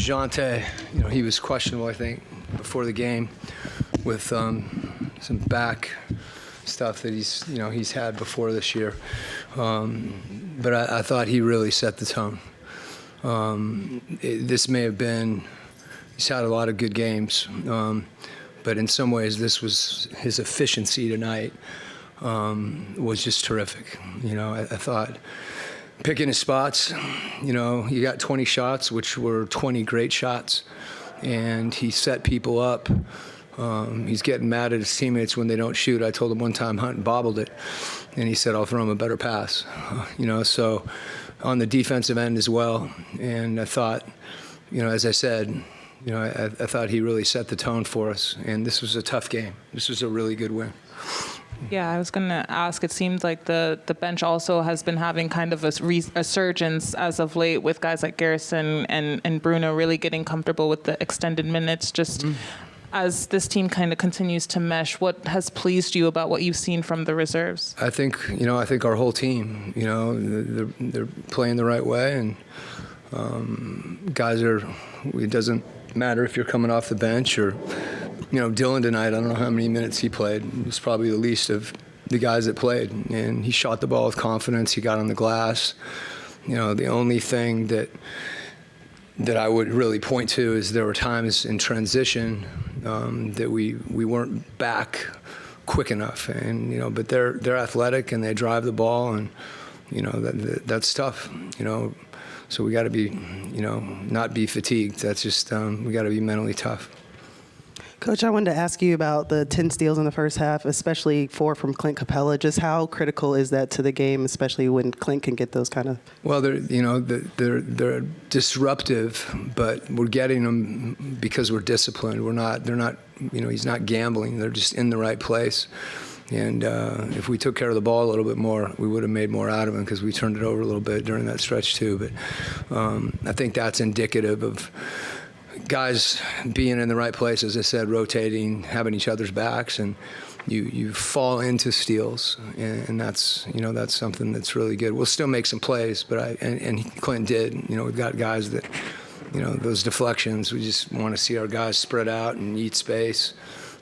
Dejounte, he was questionable, I think, before the game with some back stuff that he's had before this year. But I thought he really set the tone. This may have been, he's had a lot of good games, but in some ways this was his efficiency tonight was just terrific. I thought picking his spots, he got 20 shots, which were 20 great shots, and he set people up. He's getting mad at his teammates when they don't shoot. I told him one time Hunt bobbled it, and he said, I'll throw him a better pass. So on the defensive end as well. And I thought, as I said, I thought he really set the tone for us. And this was a tough game. This was a really good win. Yeah, I was going to ask, it seems like the bench also has been having kind of a resurgence as of late with guys like Garrison and Bruno really getting comfortable with the extended minutes. Just as this team kind of continues to mesh, what has pleased you about what you've seen from the reserves? I think our whole team, they're playing the right way, and guys it doesn't matter if you're coming off the bench or, Dylan tonight, I don't know how many minutes he played. He was probably the least of the guys that played, and he shot the ball with confidence. He got on the glass. The only thing that I would really point to is there were times in transition that we weren't back quick enough, and but they're athletic and they drive the ball, and that's tough. So we got to be not be fatigued. That's just we got to be mentally tough. Coach, I wanted to ask you about the 10 steals in the first half, especially 4 from Clint Capella. Just how critical is that to the game, especially when Clint can get those kind of? Well, they're disruptive, but we're getting them because we're disciplined. They're not. He's not gambling. They're just in the right place. And if we took care of the ball a little bit more, we would have made more out of him because we turned it over a little bit during that stretch too. But I think that's indicative of guys being in the right place, as I said, rotating, having each other's backs, and you fall into steals, and that's that's something that's really good. We'll still make some plays, but Clint did. We've got guys that those deflections. We just want to see our guys spread out and eat space,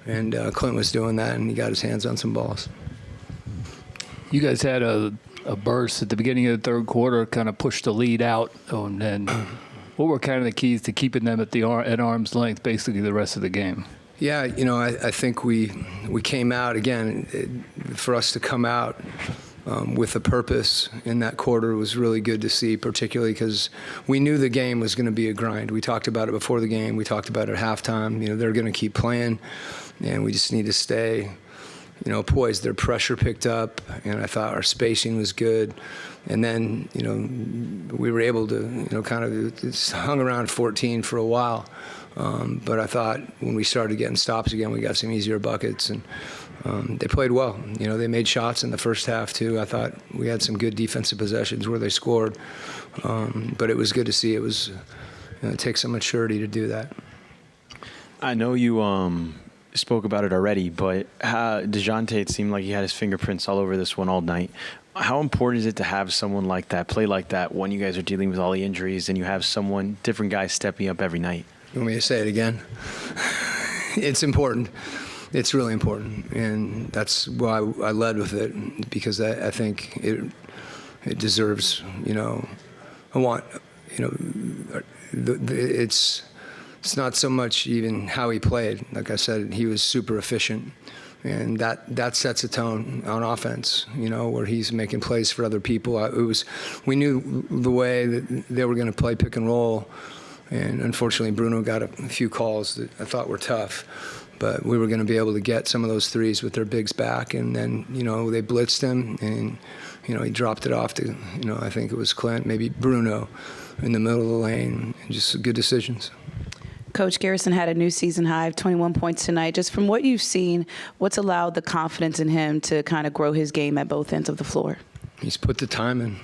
and Clint was doing that, and he got his hands on some balls. You guys had a burst at the beginning of the third quarter, kind of pushed the lead out, and then. What were kind of the keys to keeping them at arm's length basically the rest of the game? Yeah, I think we came out, again, for us to come out with a purpose in that quarter was really good to see, particularly because we knew the game was going to be a grind. We talked about it before the game. We talked about it at halftime. They're going to keep playing, and we just need to stay poised. Their pressure picked up, and I thought our spacing was good. And then, we were able to, kind of it's hung around 14 for a while. But I thought when we started getting stops again, we got some easier buckets, and they played well. They made shots in the first half too. I thought we had some good defensive possessions where they scored. But it was good to see. It was, it takes some maturity to do that. I know you spoke about it already, but Dejounte, it seemed like he had his fingerprints all over this one all night. How important is it to have someone like that, play like that, when you guys are dealing with all the injuries and you have different guys stepping up every night? You want me to say it again? It's important. It's really important, and that's why I led with it, because I think it deserves. I want. It's not so much even how he played. Like I said, he was super efficient. And that sets a tone on offense, where he's making plays for other people. We knew the way that they were going to play pick and roll, and unfortunately Bruno got a few calls that I thought were tough. But we were going to be able to get some of those threes with their bigs back, and then they blitzed him, and he dropped it off to I think it was Clint, maybe Bruno, in the middle of the lane, and just good decisions. Coach, Garrison had a new season high of 21 points tonight. Just from what you've seen, what's allowed the confidence in him to kind of grow his game at both ends of the floor? He's put the time in.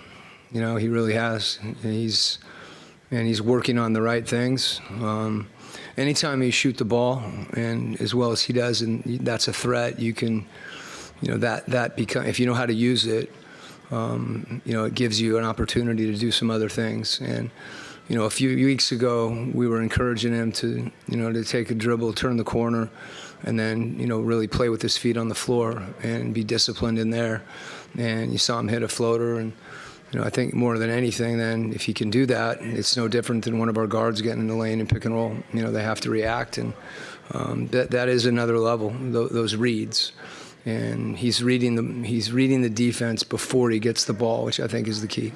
He really has. He's working on the right things. Anytime you shoot the ball, and as well as he does, and that's a threat, you can, that become, if you know how to use it, it gives you an opportunity to do some other things. And a few weeks ago, we were encouraging him to, to take a dribble, turn the corner, and then, really play with his feet on the floor and be disciplined in there. And you saw him hit a floater. And, I think more than anything, then, if he can do that, it's no different than one of our guards getting in the lane and pick and roll. They have to react. And that is another level, those reads. And he's reading the defense before he gets the ball, which I think is the key.